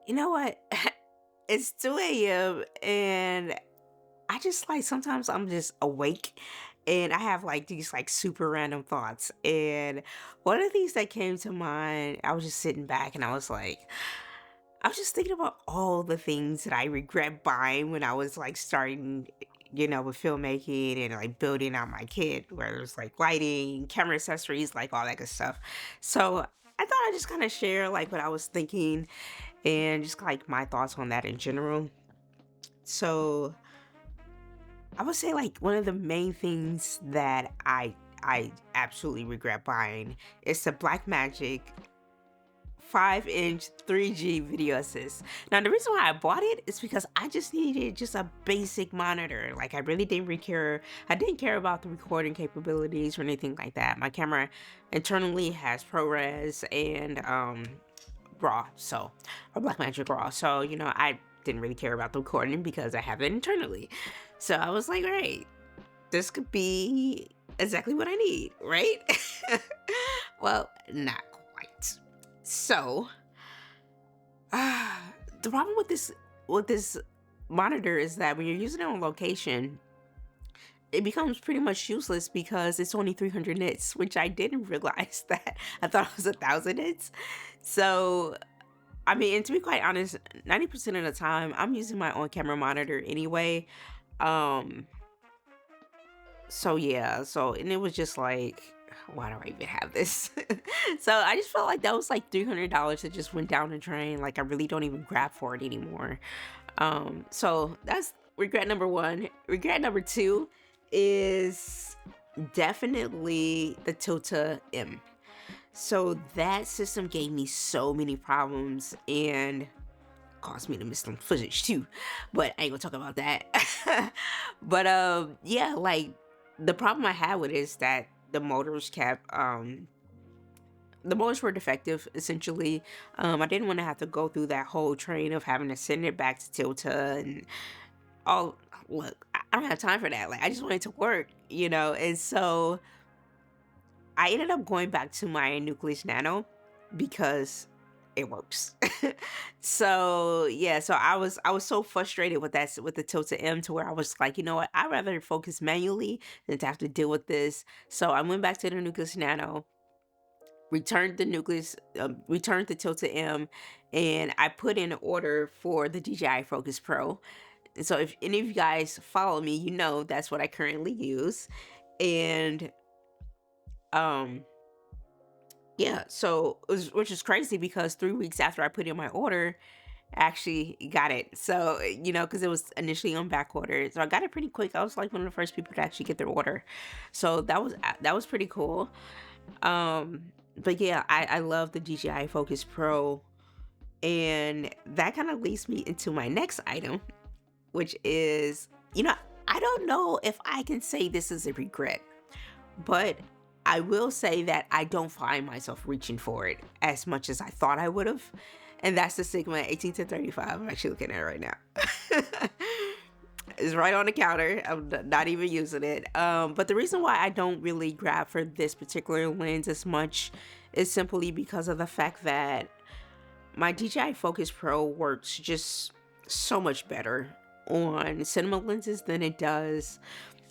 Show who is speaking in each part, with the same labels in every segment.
Speaker 1: You know what? It's 2 a.m. and I just like sometimes I'm just awake and I have like these like super random thoughts. And one of these that came to mind, I was just sitting back and I was just thinking about all the things that I regret buying when I was like starting, with filmmaking and like building out my kit, where it's like lighting, camera accessories, like all that good stuff. So I thought I'd just kind of share like what I was thinking and just like my thoughts on that in general. So I would say like one of the main things that I absolutely regret buying is the Blackmagic 5-inch 3G video assist. Now the reason why I bought it is because I just needed just a basic monitor. Like I really didn't really care. I didn't care about the recording capabilities or anything like that. My camera internally has ProRes and raw, so or Blackmagic raw. So, I didn't really care about the recording because I have it internally. So I was like, all right, this could be exactly what I need, right? Well, not quite. So, the problem with this monitor is that when you're using it on location, it becomes pretty much useless because it's only 300 nits, which I didn't realize that. I thought it was 1,000 nits. So I mean, and to be quite honest, 90% of the time I'm using my on camera monitor anyway. Um, so yeah, and it was just like, why do I even have this? So I just felt like that was like $300 that just went down the drain. Like I really don't even grab for it anymore. So that's regret number one. Regret number two is definitely the Tilta M. So that system gave me so many problems and caused me to miss some footage too. But I ain't gonna talk about that. But yeah, like the problem I had with it is that the motors were defective essentially. I didn't want to have to go through that whole train of having to send it back to Tilta and all. Look, I don't have time for that. Like I just want it to work, and so I ended up going back to my Nucleus Nano because it works. So yeah, so I was so frustrated with with the Tilta M to where I was like, you know what, I'd rather focus manually than to have to deal with this. So I went back to the Nucleus Nano, returned the Tilta M, and I put in an order for the DJI Focus Pro. And so if any of you guys follow me, you know that's what I currently use. And um yeah, so which is crazy because 3 weeks after I put in my order, I actually got it. So, because it was initially on back order. So I got it pretty quick. I was like one of the first people to actually get their order. So that was pretty cool. But yeah, I love the DJI Focus Pro. And that kind of leads me into my next item, which is, I don't know if I can say this is a regret, but I will say that I don't find myself reaching for it as much as I thought I would have. And that's the Sigma 18 to 35. I'm actually looking at it right now. It's right on the counter. I'm not even using it. But the reason why I don't really grab for this particular lens as much is simply because of the fact that my DJI Focus Pro works just so much better on cinema lenses than it does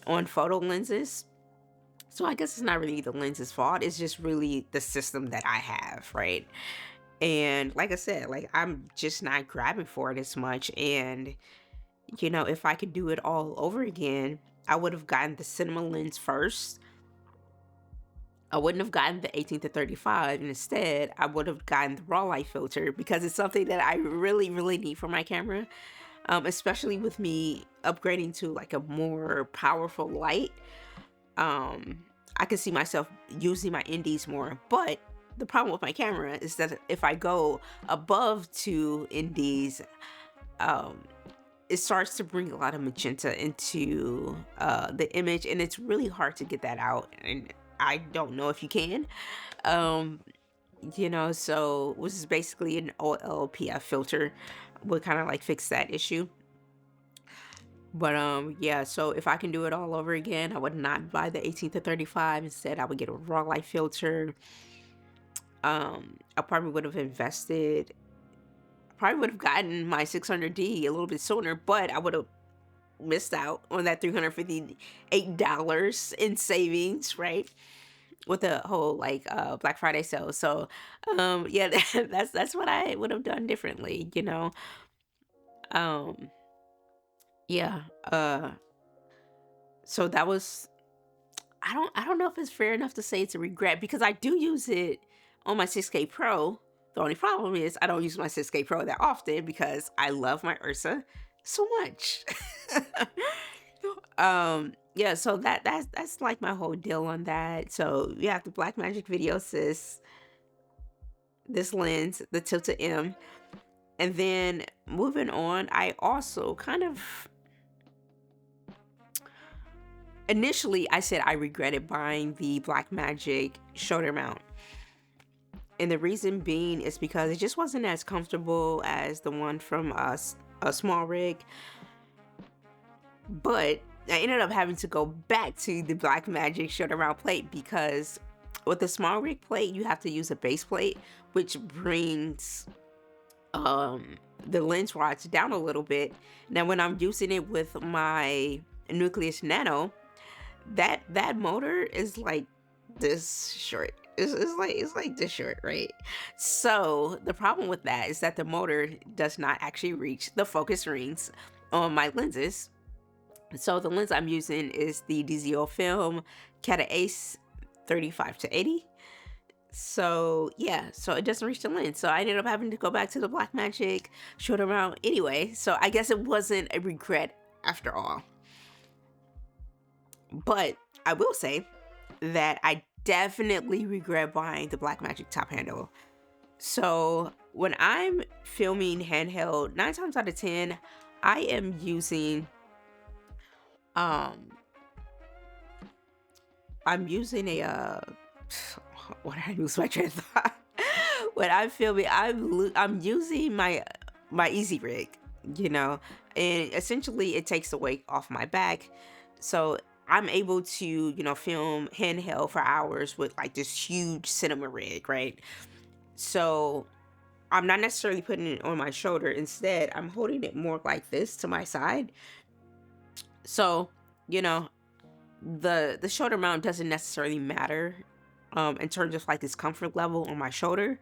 Speaker 1: on photo lenses. So I guess it's not really the lens's fault. It's just really the system that I have, right? And like I said, like I'm just not grabbing for it as much. And if I could do it all over again, I would have gotten the cinema lens first. I wouldn't have gotten the 18 to 35, and instead I would have gotten the raw light filter because it's something that I really, really need for my camera. Especially with me upgrading to like a more powerful light. I can see myself using my NDs more, but the problem with my camera is that if I go above 2 NDs, um, it starts to bring a lot of magenta into the image, and it's really hard to get that out. And I don't know if you can. Um, so which is basically an OLPF filter would kind of like fix that issue. But yeah, so if I can do it all over again, I would not buy the 18 to 35. Instead, I would get a raw light filter. I probably would have invested probably would have gotten my 600D a little bit sooner, but I would have missed out on that $358 in savings, right? With the whole like Black Friday sale. So yeah, that's what I would have done differently, you know. Um yeah. So that was, I don't know if it's fair enough to say it's a regret because I do use it on my 6K Pro. The only problem is I don't use my 6K Pro that often because I love my Ursa so much. Yeah, so that's like my whole deal on that. So you have the Blackmagic Video Assist, this lens, the Tilta M, and then moving on, I also kind of initially I said I regretted buying the Blackmagic shoulder mount. And the reason being is because it just wasn't as comfortable as the one from a small rig. But I ended up having to go back to the Blackmagic shoulder mount plate because with the small rig plate, you have to use a base plate, which brings the lens rods down a little bit. Now, when I'm using it with my Nucleus Nano, that motor is like this short. It's like this short, right? So the problem with that is that the motor does not actually reach the focus rings on my lenses. So the lens I'm using is the DZO Film Cata Ace 35-80. So yeah, so it doesn't reach the lens. So I ended up having to go back to the Blackmagic shoulder mount anyway. So I guess it wasn't a regret after all. But I will say that I definitely regret buying the Blackmagic top handle. So when I'm filming handheld, 9 times out of 10, I am using I'm using a what did I lose my train of thought? When I'm filming, I'm using my Easy Rig, you know, and essentially it takes the weight off my back, so I'm able to, you know, film handheld for hours with like this huge cinema rig, right? So I'm not necessarily putting it on my shoulder. Instead, I'm holding it more like this to my side. So, you know, the shoulder mount doesn't necessarily matter in terms of like this comfort level on my shoulder.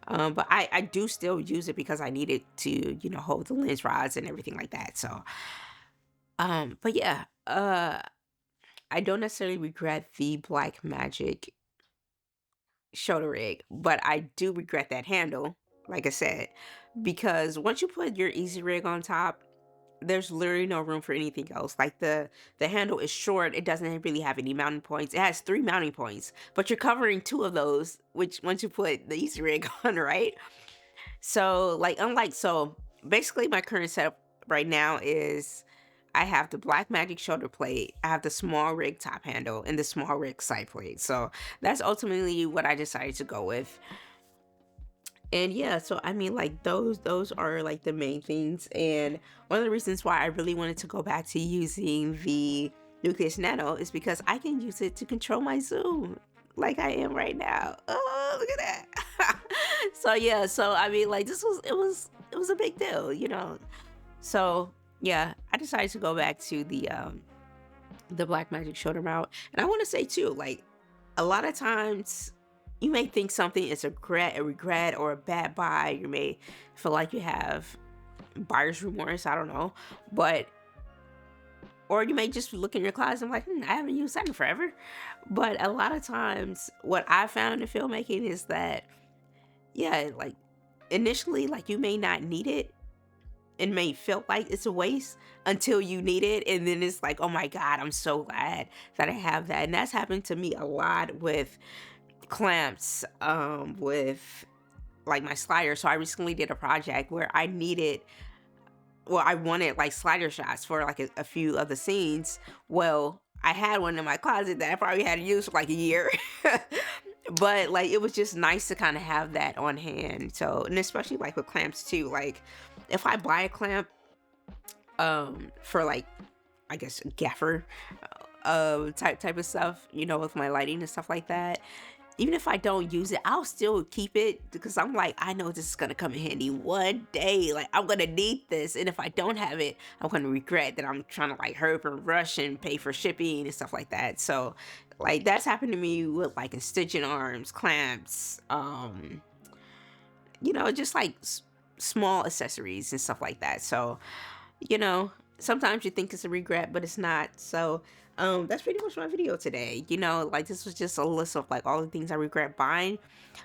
Speaker 1: But I do still use it because I need it to, you know, hold the lens rods and everything like that. So, but yeah, I don't necessarily regret the Blackmagic shoulder rig, but I do regret that handle, like I said, because once you put your Easy Rig on top, there's literally no room for anything else. Like the handle is short, it doesn't really have any mounting points. It has 3 mounting points, but you're covering 2 of those, which once you put the Easy Rig on, right? So like so basically my current setup right now is I have the Blackmagic shoulder plate, I have the small rig top handle, and the small rig side plate. So that's ultimately what I decided to go with. And yeah, so I mean, like those are like the main things. And one of the reasons why I really wanted to go back to using the Nucleus Nano is because I can use it to control my zoom like I am right now. Oh, look at that. So yeah, so I mean, like it was a big deal, you know. So yeah, I decided to go back to the Blackmagic shoulder mount. And I want to say too, like a lot of times you may think something is a regret or a bad buy. You may feel like you have buyer's remorse. I don't know, but or you may just look in your closet and like, I haven't used that in forever. But a lot of times, what I found in filmmaking is that, yeah, like initially, like you may not need it. It may feel like it's a waste until you need it, and then it's like, oh my god, I'm so glad that I have that. And that's happened to me a lot with clamps, with like my slider. So I recently did a project where I wanted like slider shots for like a few of the scenes. Well, I had one in my closet that I probably hadn't used for like a year. But like it was just nice to kind of have that on hand. So, and especially like with clamps too, like if I buy a clamp for like, I guess, gaffer type of stuff, you know, with my lighting and stuff like that, even if I don't use it, I'll still keep it because I'm like, I know this is gonna come in handy one day. Like, I'm gonna need this. And if I don't have it, I'm gonna regret that I'm trying to like hurry up and rush and pay for shipping and stuff like that. So, like, that's happened to me with like stitching arms, clamps, just like small accessories and stuff like that. So, you know, sometimes you think it's a regret, but it's not. So, that's pretty much my video today. Like, this was just a list of like all the things I regret buying.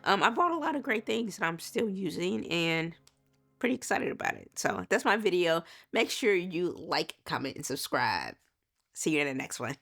Speaker 1: I bought a lot of great things that I'm still using and pretty excited about it. So that's my video. Make sure you like, comment, and subscribe. See you in the next one.